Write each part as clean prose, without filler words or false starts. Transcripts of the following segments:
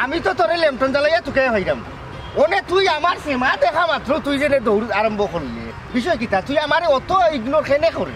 আমি তো তোরে লেমটন জ্বালাইয়া তোকে হইরাম ওনে তুই আমার সেমা দেখা মাত্র তুই যে দৌড় আরম্ভ করলি বিষয় কিতা তুই আমারে অত ইগনোর কেনে করে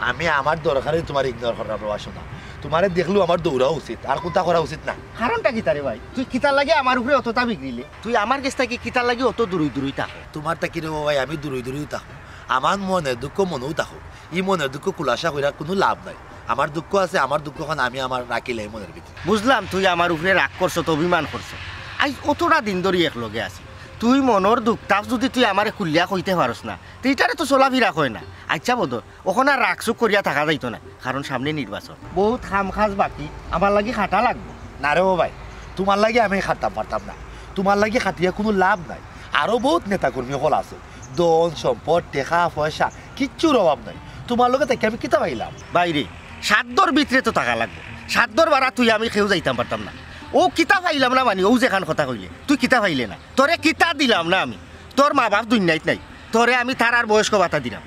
আমি আমার দরকারে তোমার ইগনোর করার প্রবাসো না তোমারে দেখলো আমার দৌড়া উচিত আর কোথা করা উচিত না কারণটা কিতা রে ভাই তুই কিতা লাগে আমার উপরে অতটা বিগড়িলে তুই আমার কাছ থেকে কিতা লাগে অত দূরই দূরই থাকো তোমার তাকি রে ভাই আমি দূরই দূরই থাকো আমার মনের দুঃখ মনেও থাকো ই মনের দুঃখ খুলাসা করার কোনো লাভ নাই আমার দুঃখ আছে আমার দুঃখখন আমি আমার রাখিলে মনের ভিতরে বুঝলাম তুই আমার উপরে রাগ করছো তো অভিমান করছো আজ অতটা দিন ধরে একলগে আছি তুই মনের দুঃখটা যদি তুই আমারে খুলিয়া কইতে পারস না তুইটারে তো চলাফিরা হয় না আচ্ছা বোধ ওখানে রাগসুক করিয়া থাকা যাইতো না কারণ সামনে নির্বাচন বহুত খাম খাজ বাকি আমার লাগি খাটা লাগবো না রে ভাই তোমার লাগে আমি খাটতাম পারতাম না তোমার লাগে খাটিয়া কোনো লাভ নাই আরো বহুত নেতাকর্মী হল আছে দন সম্পদ টেকা পয়সা কিচ্ছুর অভাব নাই তোমার লগে তাকে আমি কিতা পাইলাম বাইরে সাতদর ভিতরে তো টাকা লাগবে সাতদর বাড়া তুই আমি খেয়েও যাইতাম পারতাম না ও কিতা পাইলাম না মানি ও যেখান কথা কইলে তুই কিতা পাইলে না তোরে কিতা দিলাম না আমি তোর মা বাপ দুনিয়াত নাই তোরে আমি তার বয়স্ক ভাতা দিলাম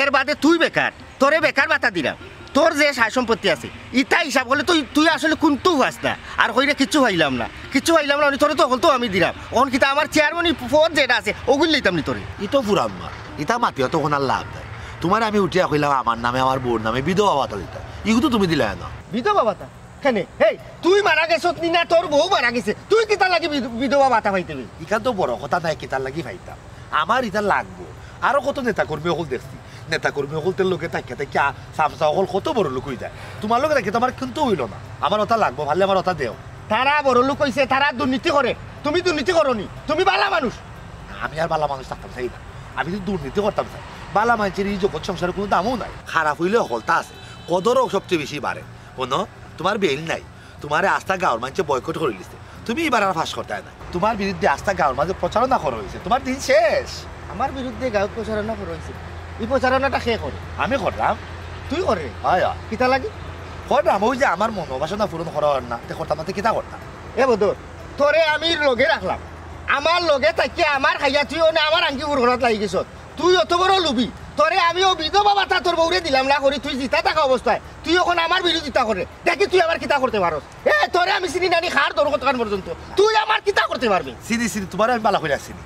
এর বাদে তুই বেকার তোরে বেকার ভাতা দিলাম তোর যে সাই সম্পত্তি আছে ইটা হিসাব করলে তুই আসলে কোনটু হাস না আর হইলে কিচ্ছু পাইলাম না তোরে তো হল তো আমি দিলাম ওখান কিতা আমার চেয়ারম্যান পদ যেটা আছে ওগুলি লইতাম নি তোরে ইতো ফুরাম মা ইটা মাতিও তো কোনো লাভ নাই তোমার আমি উঠিয়া কইলাম আমার নামে আমার বোর নামে বিধবা ভাতা দিতা ইগুতো তুমি দিলে না বিধবা ভাতা কেনে এই তুই মারা গেছত নি না তোর বউ মারা গেছে তুই কিতা লাগি বিধবা ভাতা পাইতে ইখান তো বড় কথা নাই কিতার লাগি পাইতাম আমার ইটা লাগবো আরো কত নেতা কর্মী হল দেখছি নেতা কর্মী হলতের লোকে তাকে তাকে চামচা হল কত বড় লোক হয়ে যায় তোমার লোকে দেখে তোমার কিন্তু হইল না আমার ওটা লাগবো ভালে আমার ওটা দেও তারা বড় লোক হইছে তারা দুর্নীতি করে তুমি দুর্নীতি করো নি তুমি বালা মানুষ আমি আর বালা মানুষ থাকতাম চাই না আমি যদি দুর্নীতি করতাম চাই বালা মানুষের এই জগৎ সংসারের কোনো দামও নাই খারাপ হইলে হলতা আছে কদরও সবচেয়ে বেশি বাড়ে কোনো তোমার বেল নাই তোমার আস্থা গাঁর মানুষে বয়কট করে দিচ্ছে তুমি এবার আর ফাঁস করতে না তোমার বিরুদ্ধে আস্থা গাঁর মাঝে প্রচারণা করা হয়েছে তোমার দিন শেষ আমার বিরুদ্ধে গাঁত প্রচারণা করা হয়েছে এই প্রচারণাটা কে করে আমি করলাম তুই করে হয় কিতা লাগি করলাম ওই যে আমার মনোবাসনা পূরণ করার না করতাম না কিতা করতাম এ বদর তোরে আমি লগে রাখলাম আমার লগে তাকে আমার খাইয়া তুই আমার আঙ্কি ঘৰত লাগি গেছ তুই অত বড় লুবি তোরে আমিও বিধবা ভাতা তোর বউরে দিলাম না করি তুই জিতা থাকা অবস্থায় তুই এখন আমার বিরোধিতা করে দেখি তুই আমার কিতা করতে পারস এ তোরে আমি চিনি নানি খার তোর কতক্ষণ পর্যন্ত তুই আমার কিতা করতে পারবি চিনি তোমার আমি বালা করে আসিনি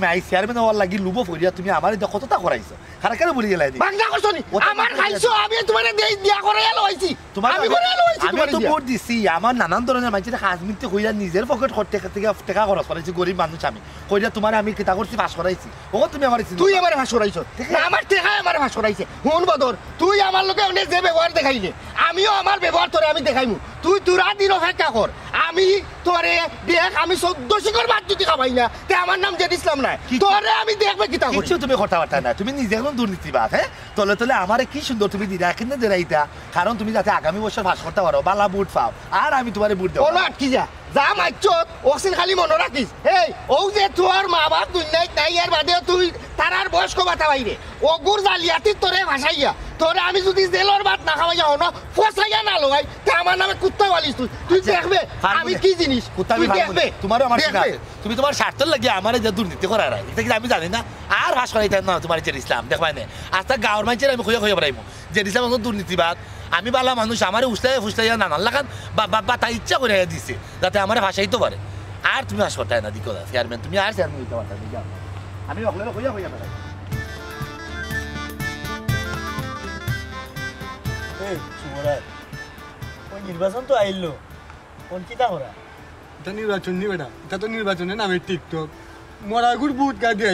মাই চেয়ারম্যান হওয়ার লাগি লুব ফরিয়া তুমি আমার কতটা করাইছো খারা কেন বলি গেলাই বাংলা করছনি আমার খাইছো আমি তোমারে দেই দিয়া করে এলো হইছি আমি করে এলো হইছি আমি তো ভোট দিছি আমার নানান ধরনের মানুষের কাজ মিনতে কইরা নিজের পকেট করতে থেকে টাকা খরচ করাইছি গরিব মানুষ আমি কইরা তোমার আমি কিতা করছি পাস করাইছি ও তুমি আমার তুই আমার পাস করাইছো না আমার টাকা আমার পাস করাইছে হুন বদর তুই আমার লোকে অনেক যে ব্যবহার দেখাইলে আমিও আমার ব্যবহার তোরে আমি দেখাইমু তুই তোরা দিন অপেক্ষা কর আমি তোরে দেখ আমি 14 শিকর ভাত যদি খাবাই না তে আমার নাম জেদ ইসলাম না তোরে আমি দেখবে কিতা করি কিছু তুমি কথাবার্তা না তুমি নিজে এখন দুর্নীতিবাদ হ্যাঁ তলে তলে আমারে কি সুন্দর তুমি দিরা কিনে দেরাইতা কারণ তুমি যাতে আগামী বছর পাস করতে পারো বালা বুট পাও আর আমি তোমারে বুট দেব ওনা আটকি যা যা মাইচত ওসিন খালি মনে রাখিস এই ও যে তোর মা বাপ দুনিয়ায় নাই এর বাদে তুই তারার বয়স্ক ভাতা বাইরে ওগুর জালিয়াতি তোরে ভাসাইয়া তোরে আমি যদি জেলর ভাত না খাওয়াইয়া হনো ফসাইয়া না লগাই তে আমার নামে কুত্তা বালিস তুই দেখবে আমি কি জিনিস কুত্তা আমি দেখবে তোমারও আমার না তুমি তোমার স্বার্থের লাগি আমারে যে দুর্নীতি করার এটা কি আমি জানি না আর ভাস করাইতে না তোমার যে ইসলাম দেখবাই না আজকে গাঁর মানুষের আমি খুঁজে বেড়াইমু যে ইসলাম দুর্নীতিবাদ আমি বালা মানুষ আমার উস্তায় ফুসলাইয়া নানান লাগান বা তাই ইচ্ছা করে দিছে যাতে আমার ভাসাইতে পারে আর তুমি হাস করতে না দিকো চেয়ারম্যান তুমি আর চেয়ারম্যান হইতে পারতা না আমি ওগুলো খুঁজে বেড়াই নির্বাচন তো আইলো কোন কিতা করা এটা নির্বাচন নি বেটা এটা তো নির্বাচনের নামে টিকটক মরাগুর বুট গা দিয়ে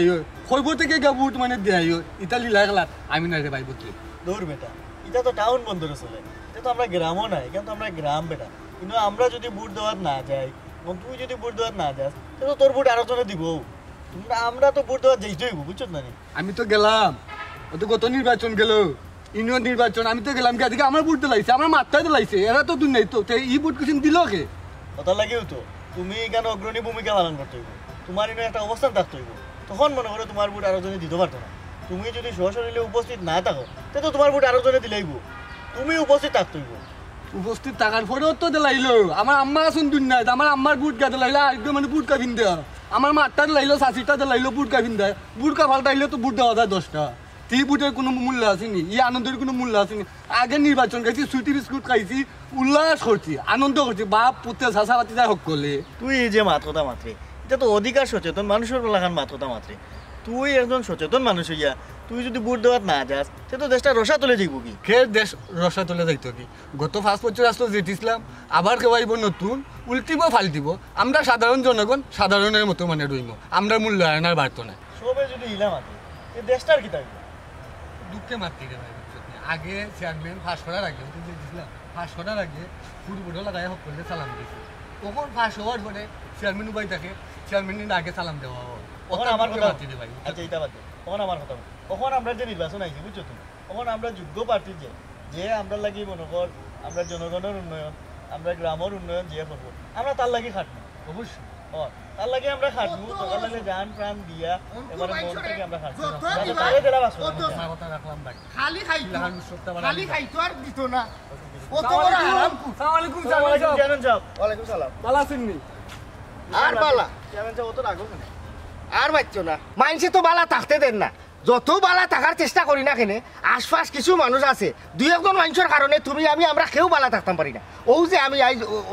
খৈব থেকে গা বুট মানে দিয়ে ইতালি লাগলাত আমি না রে ভাই বুঝলি দূর বেটা এটা তো টাউন বন্দরে চলে এটা তো আমরা গ্রামও নাই কিন্তু আমরা গ্রাম বেটা কিন্তু আমরা যদি বুট দেওয়ার না যাই এবং তুই যদি বুট দেওয়ার না যাস তাহলে তোর বুট আরো জনে দিব আমরা তো বুট দেওয়ার যাইতেই বুঝছো না আমি তো গেলাম ও তো গত নির্বাচন গেল ইউনিয়ন নির্বাচন আমি তো গেলাম আজকে আমার বুট দিলাইছে আমার মাথায় দিলাইছে এরা তো দুই নাই তো এই বুট কিছু দিল কে কথা লাগেও তো তুমি কেন অগ্রণী ভূমিকা পালন করতে হইব তোমার ইনো একটা অবস্থান থাকতে হইব তখন মনে করো তোমার বুট আরো জনে দিতে পারতো না তুমি যদি সশরীরে উপস্থিত না থাকো তাহলে তো তোমার বুট আরো জনে দিলেইব তুমি উপস্থিত থাকতে হইব উপস্থিত থাকার পরেও তো দিলাইলো আমার আম্মা আসুন দুনিয়া আমার আম্মার বুট গা দিলাইলো একদম মানে বুট কাবিন দেওয়া আমার মাঠটা দিলাইলো চাষিটা দিলাইলো বুট কাবিন দেয় বুট কা ফালটাইলে তো বুট দেওয়া যায় 10টা তি বুটের কোনো মূল্য আসেনি, এই আনন্দের কোনো মূল্য আসেনি। আগে নির্বাচন খাইছি, সুইটি বিস্কুট খাইছি, উল্লাস করছি, আনন্দ করছি, বাপ পুতে চাষা পাতি যায় সকলে। তুই এই যে মাত কথা মাত্রে, এটা তো অধিকার সচেতন মানুষের লাগান মাত কথা মাত্রে। তুই একজন সচেতন মানুষ হইয়া তুই যদি ভোট দেওয়ার না যাস তে তো দেশটা রসা তুলে যাইব কি? খের দেশ রসা তুলে যাইতো কি? গত 5 বছর আসলো জিতিছিলাম, আবার কেউ আইব নতুন, উল্টিব ফাল্টিব, আমরা সাধারণ জনগণ সাধারণের মতো মানে রইব, আমরা মূল্যায়ন আর বাড়তো না। সবে যদি ইলা মাতে এই দেশটার কি থাকবে? দুঃখে মারতে গেল আগে চেয়ারম্যান ফাঁস করার আগে জিতিছিলাম, ফাঁস করার আগে ফুটবল লাগাই সকলে সালাম দিয়েছি, তখন ফাঁস হওয়ার পরে চেয়ারম্যান উপায় থাকে, চেয়ারম্যানের আগে সালাম দেওয়া হয়। তখন আমার কথা মারতে দে ভাই। আচ্ছা এটা বাদ দে, তখন আমার কথা বল। তখন আমরা যে নির্বাচন আইছি বুঝছো তুমি, তখন আমরা যোগ্য প্রার্থী যে যে আমরা লাগি মনে কর আমরা জনগণের উন্নয়ন, আমরা গ্রামের উন্নয়ন যে করবো, আমরা তার লাগি খাটবো অবশ্যই তার লাগে আমরা খাটবো, তার লাগে জান প্রাণ দিয়া এবারে মন থেকে আমরা খাটবো তারে দিলা বাসো। আমার কথা রাখলাম ভাই, খালি খাইতো লাগান সপ্তাহ খালি খাইতো আর দিত না। কত আসসালামু বড় আলাইকুম। হারাম। আসসালামু আলাইকুম চেয়ারম্যান সাহেব। ওয়ালাইকুম সালাম। ভালো আছেন নি? আর বালা চেয়ারম্যান সাহেব অত রাখো কেন? আর বাচ্চো না, মাইনসে তো বালা থাকতে দেন না। যত বালা থাকার চেষ্টা করি না কেনে, আশপাশ কিছু মানুষ আছে, দুই একজন মানুষের কারণে তুমি আমরা কেউ বালা থাকতাম পারি না। ও যে আমি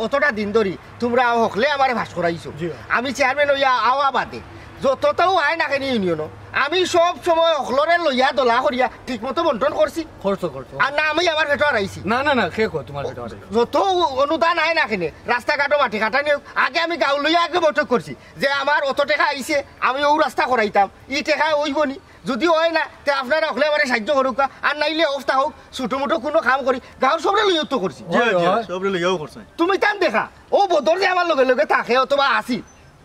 অতটা দিন ধরি তোমরা হকলে আমার ভাস করাইছো, আমি চেয়ারম্যান হইয়া আওয়া বাদে যতটাও আয় না কেন ইউনিয়নও আমি সব সময় হকলরে লইয়া দলা করিয়া ঠিক মতো বন্টন করছি, খরচ করছো আর না আমি আমার ভেতর আইছি। না না না খেয়ে কো তোমার এটা যত অনুদান আয় না কেনে, রাস্তাঘাটও মাটি কাটা নিয়োগ আগে আমি গাঁও লইয়া আগে বৈঠক করছি যে আমার অত টাকা আইছে, আমি ও রাস্তা করাইতাম, ই টাকা ওইব নি, যদি হয় না তে আপনারা হলে আমার সাহায্য করুক, আর নাইলে অবস্থা হোক ছোটো মোটো কোনো কাম করি গাঁও সবরে লইয়া তো করছি। সবরে লইয়াও করছে। তুমি তান দেখা ও বদর যে আমার লগে লগে থাকে অথবা আসি,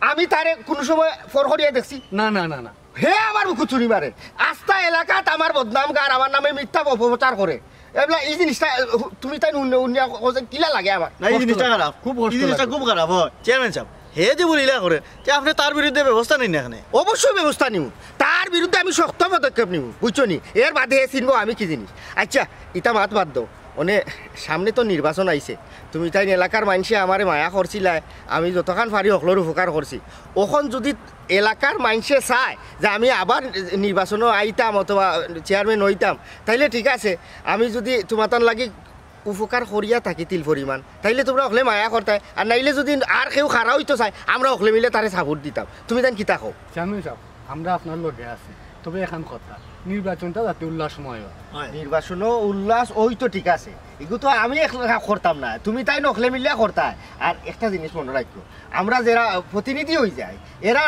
আমি তারে কোনো সময় ফর করিয়া দেখছি না না না না হে আমার বুকু চুরি মারে, আস্থা এলাকাত আমার বদনাম গার, আমার নামে মিথ্যা অপপ্রচার করে, এগুলা এই জিনিসটা তুমি তাই কিলা লাগে আমার। না এই জিনিসটা খারাপ, খুব এই জিনিসটা খুব খারাপ হয়। চেয়ারম্যান সাহেব হে যে বলিলা করে যে আপনি তার বিরুদ্ধে ব্যবস্থা নিন না এখানে। অবশ্যই ব্যবস্থা নিব, তার বিরুদ্ধে আমি শক্ত পদক্ষেপ নিব, বুঝছো নি? এর বাদে চিনবো আমি কি জিনিস। আচ্ছা ইটা মাত বাদ দাও, মানে সামনে তো নির্বাচন আইছে, তুমি তাই এলাকার মানুষে আমারে মায়া করছিলাই, আমি যতক্ষণ পারি সকলের উপকার করছি, ওখন যদি এলাকার মানুষে চায় যে আমি আবার নির্বাচনও আইতাম অথবা চেয়ারম্যান হইতাম, তাইলে ঠিক আছে, আমি যদি তোমার লাগি উপকার করিয়া থাকি তিল পরিমাণ, তাইলে তোমরা ওখলে মায়া করতাই, আর নাইলে যদি আর কেউ খারা হইতো চাই আমরা ওখলে মিলে তারে সাপোর্ট দিতাম। তুমি তাই কিতা কও? চেয়ারম্যান সাহেব আমরা আপনার লগে আছি, তবে এখন কথা নির্বাচনটা যাতে উল্লাসময় হয়। নির্বাচনও উল্লাস ওই তো ঠিক আছে, এগুলো তো আমি একলা করতাম না, তুমি তাই নখলে মিলিয়া করতাই। আর একটা জিনিস মনে রাখো, আমরা যারা প্রতিনিধি হয়ে যায় এরা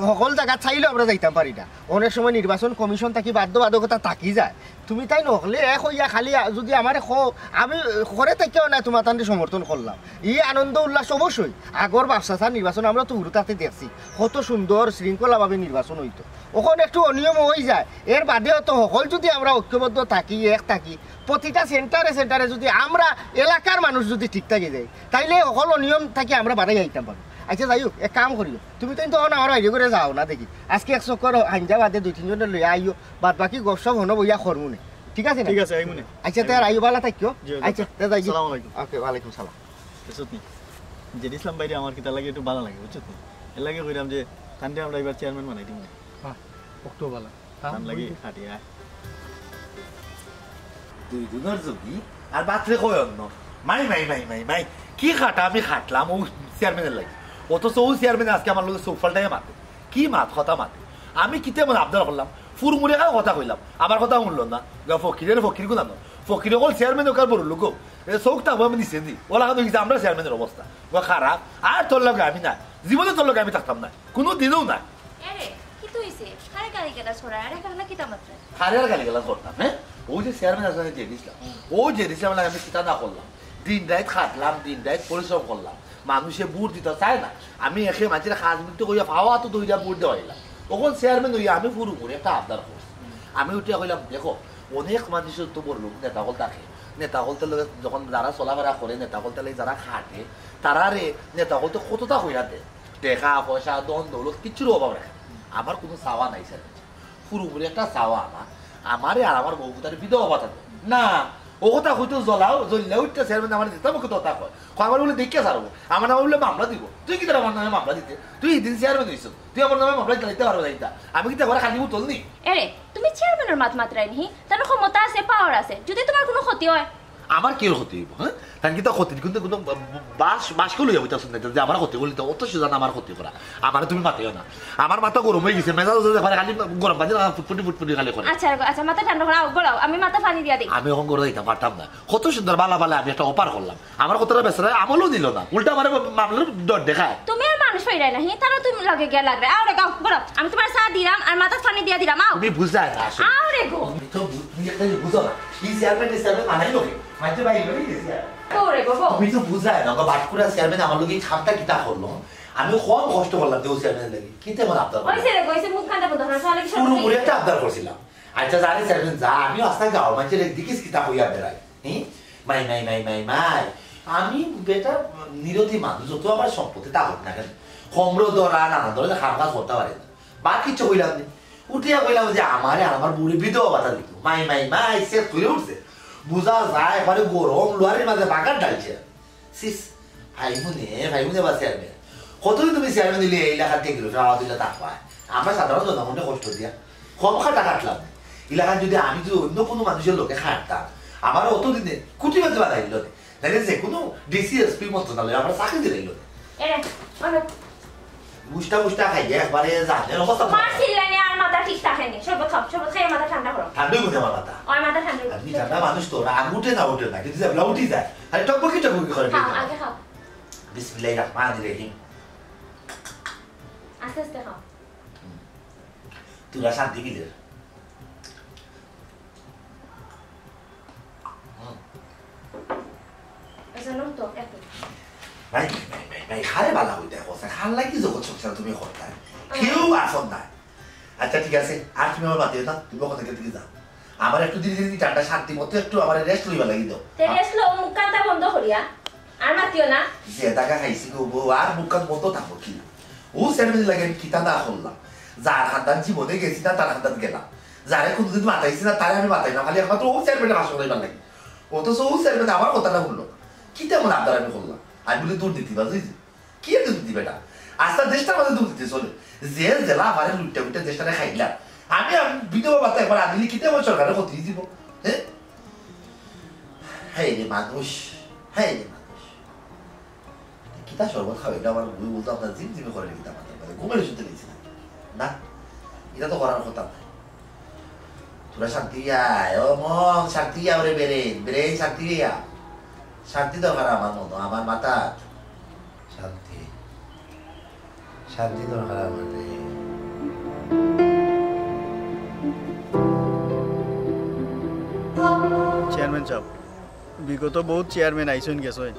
সকল জায়গা চাইলেও আমরা যাইতাম পারি না, অনেক সময় নির্বাচন কমিশন থাকি বাধ্যবাধকতা থাকি যায়, তুমি তাই নখলে এক হইয়া খালি যদি আমার আমি ঘরে থেকেও না তোমার তান্ডে সমর্থন করলাম, এই আনন্দ উল্লাস অবশ্যই। আগর বাপসাসার নির্বাচন আমরা তো হুরুতাতে দেখছি কত সুন্দর শৃঙ্খলাভাবে নির্বাচন হইতো, ওখানে একটু অনিয়ম হয়ে যায়, এর বাদেও তো সকল যদি আমরা ঐক্যবদ্ধ থাকি এক থাকি, প্রতিটা সেন্টারে সেন্টারে যদি আমরা এলাকার মানুষ যদি ঠিক থাকি যাই, তাইলে সকল অনিয়ম থাকি আমরা বাড়াই আইতাম পারবো। আচ্ছা যাই হোক, এক কাম করিও, তুমি তো তখন আমার আইডিয়া করে যাও না দেখি, আজকে এক চক্কর আঞ্জা বাদে 2-3 লইয়া আইও, বাদ বাকি গপসপ হনো বইয়া করমুনে, ঠিক আছে? ঠিক আছে আইমুনে। আচ্ছা তাই আইও, ভালো থাকিও। জি, আচ্ছা তাই আসসালামু আলাইকুম। ওকে ওয়ালাইকুম সালাম। বুঝছো নি যে ইসলাম বাইরে আমার কিতা লাগে একটু ভালো লাগে, বুঝছো নি? এর লাগে কইরাম যে তান্ডে আমরা এবার চেয়ারম্যান বানাই দিমু, হ্যাঁ অক্টোবর তান লাগি খাটি আয়। দুই দিনের যদি আর বাতরে কই অন্য মাই মাই মাই মাই মাই কি খাটা আমি খাটলাম ও চেয়ারম্যানের লাগে, অথচ ও চেয়ারম্যান আজকে আমার লোক চৌফালটাই মাতে, কি মাত কথা মাতে, আমি কিতে মানে আবদার করলাম ফুরমুড়ে খাওয়া কথা কইলাম, আমার কথা শুনলো না, ফকিরের ফকির গুলো না, ফকির অকল চেয়ারম্যান ওকার বড় লোক চৌক থাকবো আমি দিচ্ছি দি ওলা কথা দেখছি আমরা চেয়ারম্যানের অবস্থা ও খারাপ, আর তোর লগে আমি না, জীবনে তোর লগে আমি থাকতাম না, কোনো দিনও না। হারে আর গালি গালাজ করতাম, হ্যাঁ ও যে চেয়ারম্যান আসলে যে দিছিলাম, ও যে দিছিলাম আমি চিন্তা না করলাম, দিন রাত খাটলাম, দিন রাত পরিশ্রম করলাম, মানুষে বুট দিতে চায় না, আমি একে মাঝে কাজ মিলতে কইয়া পাওয়া তো 2টা বুট দেওয়া হইলাম, তখন চেয়ারম্যান হইয়া আমি পুরো করে একটা আবদার করছি, আমি উঠিয়া কইলাম দেখো অনেক মানুষের তো বললো নেতা হল থাকে, নেতা হলতে যখন যারা চলাফেরা করে নেতা হলতে যারা খাটে তারা রে নেতা হলতে কতটা হইয়া দেয়, টাকা পয়সা দন দৌলত কিচ্ছুর অভাব রাখে, আমার কোনো চাওয়া নাই স্যার, পুরোপুরি একটা চাওয়া আমারে আর আমার বউ তার বিধবা ভাতা না, ও কথা হয়তো জ্বললে উঠতে চেয়ারম্যান আমার দিতে আমাকে কথা কয় আমার বলে দেখে সারবো আমার নামে বলে মামলা দিব তুই কি আমার নামে মামলা দিতে তুই এদিন চেয়ারম্যান হইছ তুই আমার নামে মামলা চালাইতে পারবো না আমি কি ঘরে খালি উতল নি এরে তুমি চেয়ারম্যানের মাত মাত্রাই নি তার ক্ষমতা আছে পাওয়ার আছে যদি তোমার কোনো ক্ষতি হয় আমার কি ক্ষতি হইব হ্যাঁ কারণ কি তো ক্ষতি কিন্তু কোনো বাসকে লইয়া বইতা শুনতে যে আমার ক্ষতি করলি তো অত সোজা আমার ক্ষতি করা আমার তুমি মাতিও না আমার মাথা গরম হয়ে গেছে মেজাজ খালি গরম পানি ফুটফুটি খালি করে আচ্ছা মাথা ঠান্ডা করো গড়াও আমি মাথা পানি দিয়া দিই আমি এখন করে দিতাম পারতাম না কত সুন্দর বালা আমি একটা অপার করলাম আমার কথাটা বেচারা আমলও দিল না উল্টা আমার মামলার ডর দেখায় তুমি আর মানুষ পাইরাই না তারও তুমি লগে গিয়া লাগবে আরে গাও গড়াও আমি তোমার চা দিলাম আর মাথা পানি দিয়া দিলাম আও তুমি বুঝায় না আসলে আরে গো তুমি তো তুমি একটা বুঝো না কি চেয়ারম্যান মানাই লোকে মাঝে বাইরে বেরিয়ে গেছে ওরে বাবা তুমি তো বুঝায় না বাটকুরা চেয়ারম্যান আমার লোকে খামটা কিতা করলো আমি কম কষ্ট করলাম দেও চেয়ারম্যান লাগি কিতে আমার আবদার ওইছে রে কইছে মুখ কান্ডা বন্ধ না সালে কি পুরো মুড়ে একটা আবদার করছিলাম আচ্ছা জানি চেয়ারম্যান যা আমি আস্তে গাও মানে দেখিস কিতা হইয়া বেড়াই মাই আমি বেটা নিরতি মানুষ যত আমার সম্পত্তি তা হোক না কেন কমরো ধরা নানা ধরে খাম কাজ করতে পারে না বা কিছু কইলাম নি উঠিয়া কইলাম যে আমার বুড়ি বিধবা বাতা দিত মাই শেষ করে উঠছে বুঝা যায় এবারে গরম লোয়ারের মাঝে বাগান ডালছে সিস ভাইমুনে বা চেয়ারম্যান কতদিন তুমি চেয়ারম্যান দিলে এই এলাকার থেকে রাওয়া দিলে তা পায় আমরা সাধারণ জনগণকে কষ্ট দিয়া কম খাটা কাটলাম এলাকার যদি আমি যদি অন্য কোনো মানুষের লোকে খাটতাম আমার অতদিনে কুটি বাজে বাধাইল তাহলে যে কোনো ডিসিএসপি মন্ত্রণালয় আমরা চাকরি দিলাইল গুষ্টা খাইয়ে একবারে জানের অবস্থা আর মাথা ঠিক থাকেনি সর্বত খাই মাথা ঠান্ডা করো ঠান্ডাই বুঝে আমার মাথা ওই মাথা ঠান্ডা আপনি ঠান্ডা মানুষ তো উঠে না কিন্তু যাবলা উঠি যায় আরে টকবকি করে আগে খাও বিসমিল্লাহির রহমানির রহিম আস্তে খাও তুরা শান্তি গিলে তো একটু ভাই খারে বালা হইতে কথা খাল লাগি জগৎ সংসার তুমি করতে কেউ আসন নাই আচ্ছা ঠিক আছে আর তুমি আমার বাতিও না তুমি ওখান থেকে যাও আমার একটু ধীরে ঠান্ডা শান্তি মতো একটু আমার রেস্ট লইবা লাগি দাও রেস্ট লো মুখ কান্তা বন্ধ করিয়া আর মাতিও না যে টাকা খাইছি গো আর মুখ কান বন্ধ থাকবো কি ও সেরমেন লাগে কিতা না করলাম যার খানদান জীবনে গেছি না তার খানদান গেলাম যারে কোনদিন মাতাইছি না তারে আমি মাতাই না খালি একমাত্র ও চেয়ারম্যানের ভাষণ লইবার লাগে অথচ ও চেয়ারম্যান আমার কথাটা বললো কি তেমন আবদার আমি করলাম আমি বলি দুর্নীতি বা বুঝছি কি দুর্নীতি বেটা আস্তা দেশটার মধ্যে দুর্নীতি চলে যে জেলা আমার লুটটা দেশটারে খাইলাম আমি বিধবা বাতা একবার আদিলি কি তেমন সরকারের ক্ষতি দিব হ্যাঁ রে মানুষ কিতা শরবত খাওয়াইলে আমার বই বলতো আপনার জিমে করে কিতা মাথার মধ্যে ঘুমের শুনতে দিয়েছি না এটা তো করার কথা না তোরা শান্তি আয় ও মন শান্তি ওরে বেরেন শান্তি শান্তি দরকার আমার মতো আমার মাথা শান্তি দরকার আমার চেয়ারম্যান সাহেব বিগত বহুত চেয়ারম্যান আইসন গেছই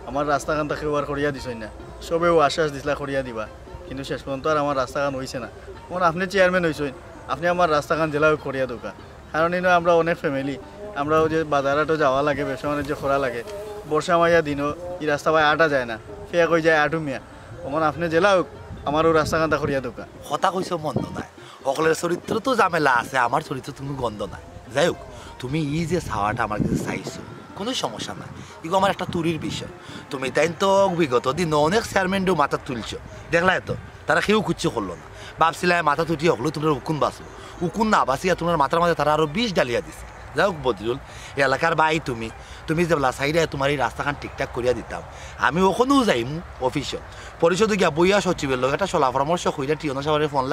আমার রাস্তাখান তাকে ওয়ার করিয়া দিছই না সবেও আশ্বাস দিছিলা করিয়া দিবা কিন্তু শেষ পর্যন্ত আর আমার রাস্তাখান হয়েছে না মন আপনি চেয়ারম্যান হয়েছেন আপনি আমার রাস্তাখান জেলাও করিয়া দোকা কারণ ইনো আমরা অনেক ফ্যামিলি আমরাও যে বাজারাটো যাওয়া লাগে ব্যবসা বাণিজ্য করা লাগে বর্ষা মাইয়া দিনও এই রাস্তা ভাই আটা যায় না ফেয়া কই যায় আটু মিয়া অমন আপনি জেলাও আমারও রাস্তাখানটা করিয়া দোকা কথা কইছ মন্দ নাই সকলের চরিত্র তো ঝামেলা আছে আমার চরিত্র তুমি গন্ধ নাই যাই হোক তুমি এই যে ছাওয়াটা আমার কাছে চাইছো কোনো সমস্যা নাই এগুলো আমার একটা তুরির বিষয় তুমি তাই তো বিগত দিন অনেক চেয়ারম্যানও মাথা তুলছো দেখলাই তো তারা কেউ কুচ্ছ করলো না ভাবছিলাম মাথা তুটি হলো তোমার উকুন বাঁচো উকুন না বাঁচিয়া তোমার মাথার মাঝে তারা আরো 20 ডালিয়া দিছে যাই হোক বদরুল এলাকার ভাই তুমি যেগুলা চাইলে তোমার এই রাস্তাখান ঠিকঠাক করিয়া দিতাম আমি ওখানেও যাইমু অফিসে পরিষদে গিয়া বইয়া সচিবের লোক একটা চলা পরামর্শ কইরা টিয়না সাহেবের ফোন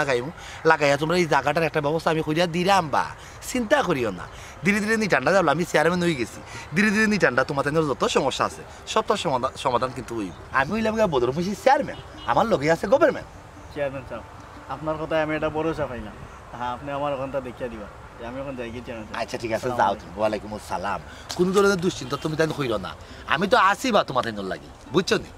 লাগাইয়া তোমরা এই জায়গাটার একটা ব্যবস্থা আমি কইরা দিলাম বা চিন্তা করিও না ধীরে ধীরে নিটান্ডা যাবো আমি চেয়ারম্যান হয়ে গেছি ধীরে ধীরে নিটান্ডা তোমার যত সমস্যা আছে সব সমাধান কিন্তু হইব আমি হইলাম গিয়া বদরুল চেয়ারম্যান আমার লগে আছে গভর্নমেন্ট চেয়ারম্যান সাহেব আপনার কথায় আমি এটা ভরসা পাই না হ্যাঁ আপনি আমার ওখানটা দেখিয়া দিবা আমি এখন যাই গিয়ে চেয়ারম্যান আচ্ছা ঠিক আছে যাও তুমি ওয়ালাইকুম আসসালাম কোনো ধরনের দুশ্চিন্তা তুমি তাই কইরো না আমি তো আসি বা তোমার তাই লাগি বুঝছো নি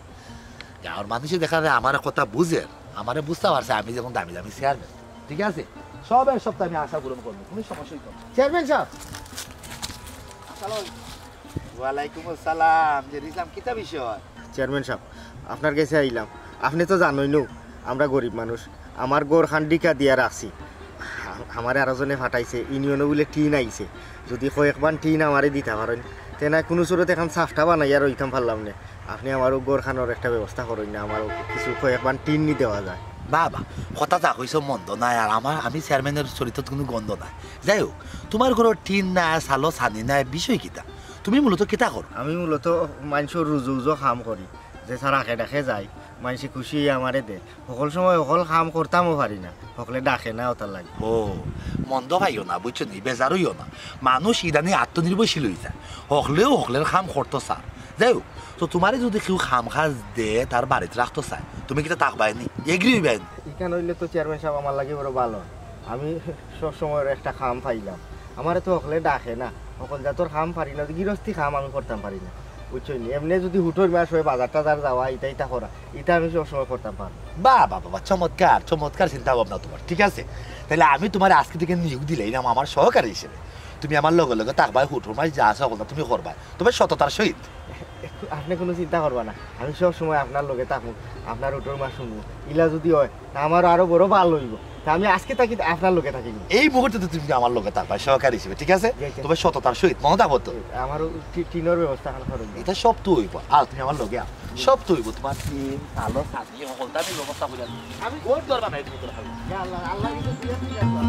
আর মানুষের দেখা যায় আমার কথা বুঝে আমারে বুঝতে পারছে আমি যখন দামি চেয়ারম্যান ঠিক আছে সবের সপ্তাহে আমি আশা পূরণ করবো কোনো সমস্যাই করবো চেয়ারম্যান সাহেব ওয়ালাইকুম আসসালাম যে রিসাম কিতা বিষয় চেয়ারম্যান সাহেব আপনার কাছে আইলাম আপনি তো জানোই নো আমরা গরিব মানুষ আমার গোর খান্ডিকা দিয়া রাখছি আমার আরোজনে ফাটাইছে ইউনিয়নে বলে টিন আইছে যদি কয়েকবার টিন আমারে দিতে পারেন তেনা কোনো চুরতে এখন সাফটা বানাইয়া রইতাম পারলাম না আপনি আমারও গোরখানোর একটা ব্যবস্থা করেন না আমারও কিছু কয়েকবার টিন নি দেওয়া যায় বাবা কথা যা কইছো মন্দ নাই আর আমি চেয়ারম্যানের চরিত্রত কোনো গন্ধ নাই যাই হোক তোমার ঘর টিন নাই চালো ছানি নাই বিষয় কিতা তুমি মূলত কিতা করো আমি মূলত মানুষের রুজু উজো কাম করি যে সারা আখে ডাকে যায় মানুষে খুশি আমারে দে সকল সময় সকল কাম করতামও পারি না সকলে ডাকে না ওটার লাগে ও মন্দ পাইও না বুঝছো নি বেজার হইও না মানুষ ইদানি আত্মনির্ভরশীল হয়ে যায় হকলেও হকলের কাম করতো চায় যাই হোক তো তোমারে যদি কেউ খাম খাজ দে তার বাড়িতে রাখতো চায় তুমি কিতা তাকবাইনি এগ্রি হইবাইনি এখানে হইলে তো চেয়ারম্যান সাহেব আমার লাগে বড় ভালো আমি সব সময়ের একটা খাম পাইলাম আমারে তো সকলে ডাকে না সকল জাতর খাম পারি না গৃহস্থী খাম আমি করতাম পারি না বুঝছো নি এমনি যদি হুটোর মাস হয়ে বাজার টাজার যাওয়া ইটা ইটা করা এটা আমি সবসময় করতাম পারবো বাবা বাবা চমৎকার চমৎকার চিন্তা ভাবনা তোমার ঠিক আছে তাহলে আমি তোমার আজকে থেকে নিয়োগ দিলাম আমার সহকারী হিসেবে তুমি আমার লগে লগে তাকবাই হুটোর মাস যা আছে সকল তুমি করবা তবে সততার সহিত আপনি কোনো চিন্তা করবা না আমি সব সময় আপনার লগে থাকুন আপনার হুটোর মাস শুনবো ইলা যদি হয় তা আমার আরো বড় ভালো হইব তা আমি আজকে থাকি আপনার লগে থাকি এই মুহূর্তে তো তুমি আমার লগে থাকবা সহকারী হিসেবে ঠিক আছে তবে সততার সহিত মনে থাকবো তো আমারও টিনের ব্যবস্থা করুন এটা সব তো হইব আর তুমি আমার লগে সব তো হইব তোমার টিম আলো সাজি সকলটা আমি ব্যবস্থা করে আমি ওর দরবার নাই তুমি খাবো আল্লাহ আল্লাহ কিন্তু দিয়ে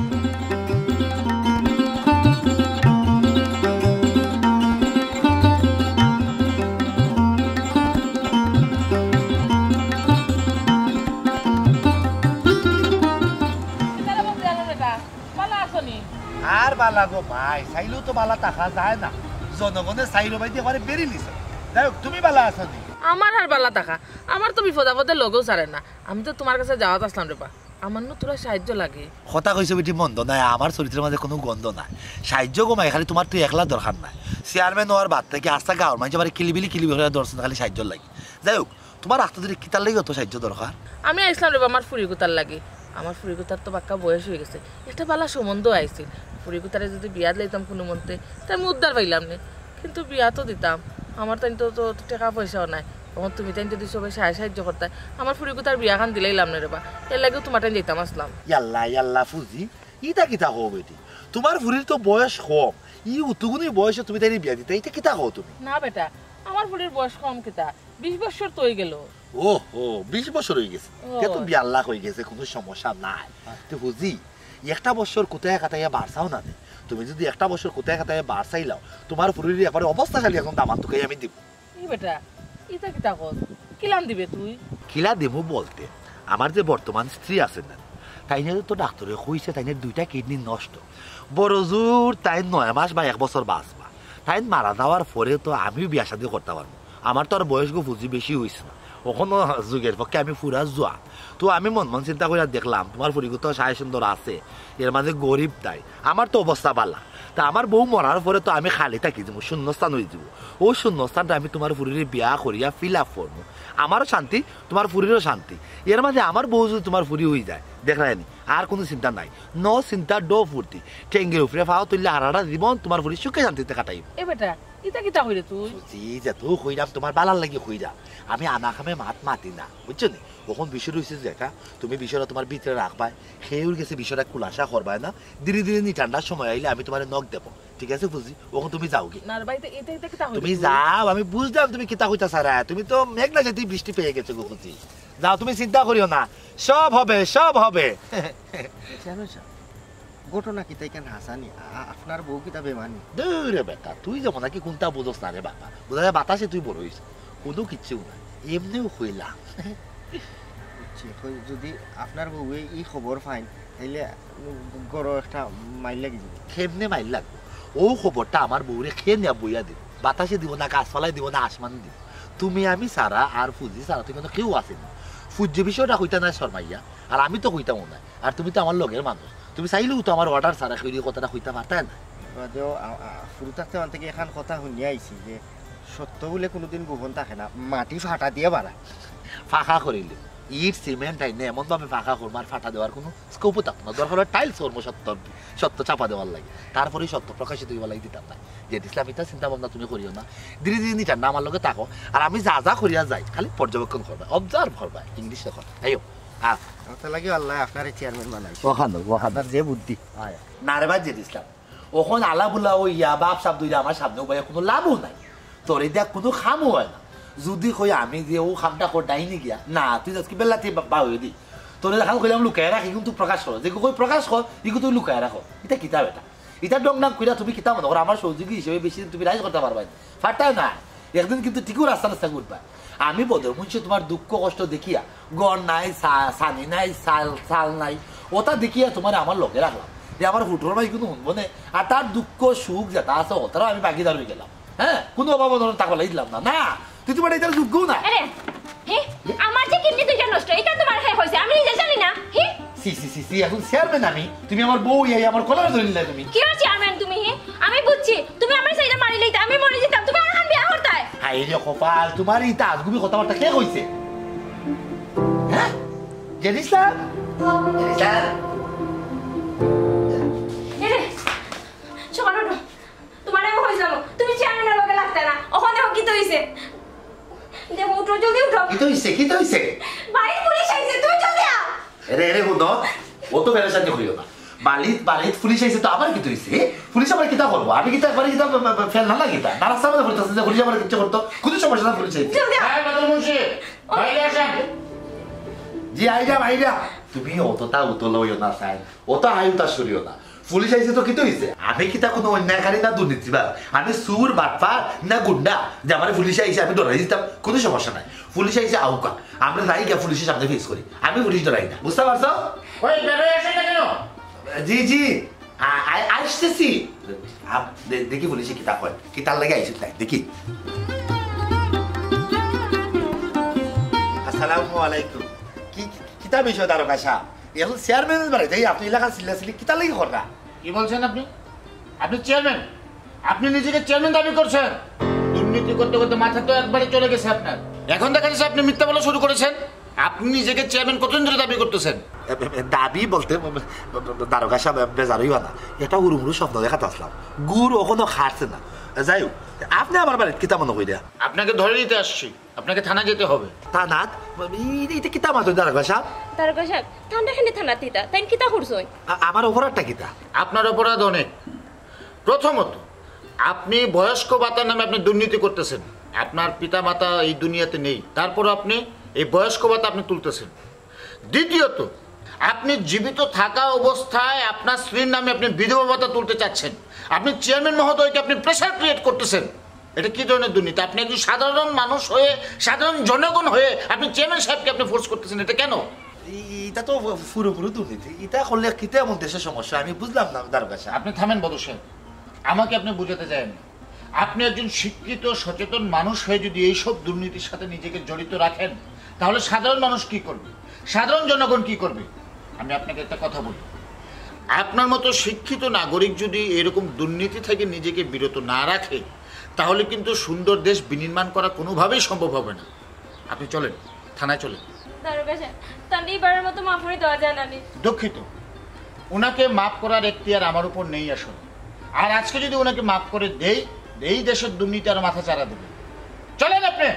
আর বালা গো ভাই চাইলেও তো বালা টাকা যায় না জনগণের চাইলো ভাই দিয়ে ঘরে বেরিয়ে নিছে যাই হোক তুমি বালা আছো নি আমার আর বালা টাকা আমার তো বিপদ আপদে লগেও ছাড়ে না আমি তো তোমার কাছে যাওয়াত আসলাম রেবা আমার না তোরা সাহায্য লাগে কথা কইছো বেটি মন্দ নাই আমার চরিত্রের মাঝে কোনো গন্ধ নাই সাহায্য গোমাই খালি তোমার তুই একলা দরকার নাই চেয়ারম্যান হওয়ার বাদ থেকে আস্তা গাঁর মাঝে বাড়ি কিলিবিলি হয়ে দর্শন খালি সাহায্য লাগে যাই হোক তোমার রাস্তা ধরে কিতার লাগে অত সাহায্য দরকার আমি আইসলাম রেবা আমার ফুরিগুতার লাগে আমার ফুরিগুতার তো বাক্কা বয়স হয়ে গেছে একটা বালা সম্বন্ধ আইছিল ফুরিগুতারে যদি বিয়া দিলাম কোনো মন্তে তাই আমি উদ্ধার পাইলাম না কিন্তু বিয়া তো দিতাম আমার তাই তো টাকা পয়সাও নাই তখন তুমি তাই যদি সবাই সাহায্য করতে আমার ফুরিগুতার বিয়া খান দিলাইলাম না রেবা এর লাগেও তোমার টাইম যেতাম আসলাম ইয়াল্লা ইয়াল্লা ফুজি ইটা কিতা হো বেটি তোমার ফুরির তো বয়স কম উতুগুনি বয়সে তুমি তাই বিয়া দিতে এটা কিতা হো তুমি না বেটা আমার ফুরির বয়স কম কিতা 20 বছর তো হয়ে গেল ও 20 বছর হয়ে গেছে তো বিয়াল্লা হয়ে গেছে কোনো সমস্যা নাই তো বুঝি একটা বছর কোথায় কাটাইয়া বাড়ছাও না তুমি যদি একটা বছর কোথায় কাটাইয়া বাড়ছাইলাও তোমার ফুরির একবারে অবস্থাশালী এখন দামান তোকে আমি দিব বেটা এটা কিতা কর কিলাম দিবে তুই কিলা দেবো বলতে আমার যে বর্তমান স্ত্রী আছে না তাই নিয়ে তো ডাক্তারে কইছে তাই নিয়ে 2টা কিডনি নষ্ট বড় জোর তাই 9 মাস বা 1 বছর বাঁচবা তাই মারা যাওয়ার পরে তো আমিও বিয়া শাদী করতে পারবো আমার তো আর বয়স গো বুঝি বেশি হয়েছে না ওখানে যুগের পক্ষে আমি ফুরা যোৱা তো আমি মন চিন্তা করে দেখলাম তোমার পরিগত সাই সুন্দর আছে এর মাঝে গরিব তাই আমার তো অবস্থা ভালো তা আমার বউ মরার পরে তো আমি খালি থাকি যাবো শূন্যস্থান হয়ে যাব ওই শূন্যস্থানটা আমি তোমার ফুরির বিয়া করিয়া ফিল আপ করবো আমারও শান্তি তোমার ফুরিরও শান্তি এর মাঝে আমার বউ যদি তোমার ফুরি হয়ে যায় দেখলানি আর কোনো চিন্তা নাই নো চিন্তা ডো ফুর্তি টেঙ্গের উপরে ফাও তুললে হারাটা জীবন তোমার ফুরি সুখে শান্তিতে কাটাইব এ বেটা এটা কিতা হইরে তুই যে তুই কইরাম তোমার বালার লাগে কইরা আমি আনা খামে মাতি না বুঝছো নি কখন বিষয় রয়েছে দেখা তুমি বিষয়টা তোমার ভিতরে রাখবাই খেয়ে গেছে বিষয়টা খুলাসা করবাই না ধীরে ধীরে নি ঠান্ডার সময় আইলে আমি তোমার নখ দেবো ঠিক আছে বুঝি ওখান তুমি যাও কি তুমি যাও আমি বুঝলাম তুমি কিতা কইতা সারা তুমি তো মেঘনা যেতে বৃষ্টি পেয়ে গেছে গো বুঝি যাও তুমি চিন্তা করিও না সব হবে সব হবে ঘটনা কি তাই কেন হাসানি আপনার বউ কিতা বেমানি দূরে বেটা তুই যেমন নাকি কোনটা বুঝোস না রে বাবা বোঝা যায় বাতাসে তুই বড় হইস কোনো কিচ্ছু না এমনিও হইলাম যদি আপনার বউ এই খবর পাইন তাইলে গড় একটা মাইল লাগি যাব কেমনে মাইল লাগবে ও খবরটা আমার বউরে খেয়ে নেওয়া বইয়া দিব বাতাসে দিব না গাছপালায় দিব না আসমান দিব তুমি আমি সারা আর ফুজি সারা তুমি কিন্তু কেউ আসেনি ফুজি বিষয়টা কইতা নাই শর্মাইয়া আর আমি তো কইতামও না আর তুমি তো আমার লগের মানুষ তুমি চাইলেও তো আমার অর্ডার সারা কইলে কথাটা কইতা পারতা না শুরু থাকতে মান থেকে এখন কথা শুনিয়ে আইছি যে সত্য বলে কোনোদিন গোপন থাকে না মাটি ফাটা দিয়ে বাড়ায় ফাঁকা করিলে ইট সিমেন্ট আইনে এমন ভাবে ফাঁকা করবো আর ফাটা দেওয়ার কোনো স্কোপও থাকতো না দরকার হয় টাইলস করবো সত্য চাপা দেওয়ার লাগে তারপরেই সত্য প্রকাশিত হইবার লাগে দিতাম না যে দিছিলাম এটা চিন্তা ভাবনা তুমি করিও না ধীরে ধীরে নিটার না আমার লগে থাকো আর আমি যা যা করিয়া যাই খালি পর্যবেক্ষণ করবা অবজার্ভ করবা ইংলিশ এখন আইও কথা লাগে আল্লাহ আপনার চেয়ারম্যান বানাইছে ওখানে আপনার যে বুদ্ধি না রে ভাই জেদ ইসলাম ওখানে আলা বুলা ওই ইয়া বাপ সাপ দুইটা আমার সামনে ভাই কোনো লাভও নাই তোর এই দেখ কোনো খামও হয় না যদি কই আমি যে ও খামটা করতাই নি গিয়া না তুই আজকে বেলাতে বা হয়ে দি তোর দেখাল কইলাম লুকায় রাখি কিন্তু প্রকাশ করো যে কই প্রকাশ কর ইগো তুই লুকায় রাখো এটা কিতাব এটা ডং নাম কইরা তুমি কিতাব মনে করো আমার সহযোগী হিসেবে বেশি তুমি রাইজ করতে পারবা ফাটাও না একদিন কিন্তু ঠিকও রাস্তা রাস্তা ঘুরবা আমি বদর মুন্সি তোমার দুঃখ কষ্ট দেখিয়া গড় নাই সানি নাই সাল নাই ওটা দেখিয়া তোমার আমার লগে রাখলাম যে আমার হুটোর ভাই কিন্তু শুনবো না আর তার দুঃখ সুখ যেটা আছে ওটারও আমি বাকিদার হয়ে গেলাম হ্যাঁ কোনো অভাব টাকা দিলাম না না তুই তোমার এটা যোগ্যও না আমার যে কিডনি দুইটা নষ্ট এটা তোমার খাই হইছে আমি নিজে জানি না সি সি সি সি এখন চেয়ারম্যান আমি তুমি আমার বউ এই আমার কলার ধরে নিলে তুমি কি হচ্ছে চেয়ারম্যান তুমি আমি বুঝছি তুমি আমার সাইডে মারি লইতা আমি মরে যেতাম তুমি আর বিয়া করতাই হাই রে কপাল তোমার এই তাজগুবি কথাবার্তা কে কইছে হ্যাঁ জেরিসা সকাল উঠো তোমার এমন হয়ে যাবো তুমি চেয়ারম্যানের লগে লাগতে না ওখানে কি তো হইছে দেখো উঠো জলদি উঠো কি তো হইছে বাড়ির পুলিশ আইছে তুমি জলদি আও রে বুঝো ও তো বেরেশান করিও না বালিত পুলিশ আইছে তো আবার কি তো হইছে পুলিশ আবার কিতা করবো আমি কিতা একবার কিতা ফেল না লাগিতা না রাস্তা মধ্যে পড়তেছে যে পুলিশ আবার কিছু করতো কোনো সমস্যা না পুলিশ আইছে হ্যাঁ বদল মুন্সি বাইরে আসেন জি আইরা তুমি অতটা উতল হইও না চাই ওটা আয়ুতা সরিও না পুলিশ আইছে তো কি তো হইছে আমি কিতা কোনো অন্যায়কারী না দুর্নীতিবাদ আমি সুর বাটপার না গুন্ডা যে আমার পুলিশে আইছে আমি ডরাই দিতাম কোনো সমস্যা নাই পুলিশ আইছে আউকা আমরা যাই গিয়া পুলিশের সামনে ফেস করি আমি পুলিশ ডরাই না বুঝতে পারছো ওই বেরোয় আসেন না কেন জি আসতেছি দেখি পুলিশে কিতা কয় কিতার লাগে আইছে তাই দেখি আসসালামু আলাইকুম কিতা বিষয় দারোগা সাহেব এখন চেয়ারম্যানের বাড়ি যাই আপনি এলাকা চিল্লাচিল্লি কিতা লাগে করা কি বলছেন আপনি আপনি চেয়ারম্যান আপনি নিজেকে চেয়ারম্যান দাবি করছেন দুর্নীতি করতে করতে মাথা তো একবারে চলে গেছে আপনার এখন দেখা যাচ্ছে আপনি মিথ্যা বলা শুরু করেছেন আপনি নিজেকে চেয়ারম্যান কতদিন ধরে দাবি করতেছেন দাবি বলতে দারোগা সাহেব বেজার হইবা না এটা উড়ুমুড়ু স্বপ্ন দেখাতে আসলাম গুড় ওখানে খাটছে না যাই হোক আপনি আমার বাড়িতে কিতা মনে কইরা আপনাকে ধরে নিতে আসছি আপনাকে থানা যেতে হবে তা না এটা কিতা মাত্র দারোগা সাহেব তারকা সাহেব ঠান্ডা খানি থানা তিতা তাই কিতা করছই আমার অপরাধটা কিতা আপনার অপরাধ অনেক প্রথমত আপনি বয়স্ক ভাতার নামে আপনি দুর্নীতি করতেছেন আপনার পিতা মাতা এই দুনিয়াতে নেই তারপর আপনি এই বয়স্ক ভাতা আপনি তুলতেছেন দ্বিতীয়ত আপনি জীবিত থাকা অবস্থায় আপনার স্ত্রীর নামে আপনি বিধবা ভাতা তুলতে চাচ্ছেন আপনি চেয়ারম্যান মহোদয়কে আপনি প্রেসার ক্রিয়েট করতেছেন এটা কি ধরনের দুর্নীতি আপনি একজন সাধারণ মানুষ হয়ে সাধারণ জনগণ হয়ে আপনি চেয়ারম্যান সাহেবকে আপনি ফোর্স করতেছেন এটা কেন এটা তো পুরোপুরি দুর্নীতি এটা করলে কিতা এমন দেশের সমস্যা আমি বুঝলাম না দারোগা সাহেব আপনি থামেন বদর সাহেব আমাকে আপনি বুঝাতে চান আপনি একজন শিক্ষিত সচেতন মানুষ হয়ে যদি এইসব দুর্নীতির সাথে নিজেকে জড়িত রাখেন তাহলে সাধারণ মানুষ কি করবে সাধারণ জনগণ কি করবে আমি আপনাকে একটা কথা বলি আপনার মতো শিক্ষিত নাগরিক যদি এরকম দুর্নীতি থেকে নিজেকে বিরত না রাখে তাহলে কিন্তু সুন্দর দেশ বিনির্মাণ করা কোনোভাবেই সম্ভব হবে না আপনি চলেন থানায় চলেন তারকা সাহেব তান্ডি বারের মতো মাফ করে দেওয়া যায় না দুঃখিত ওনাকে মাফ করার এখতিয়ার আমার উপর নেই আসলে আর আজকে যদি ওনাকে মাফ করে দেই এই দেশের দুর্নীতি আর মাথা চারা দেবে চলেন আপনি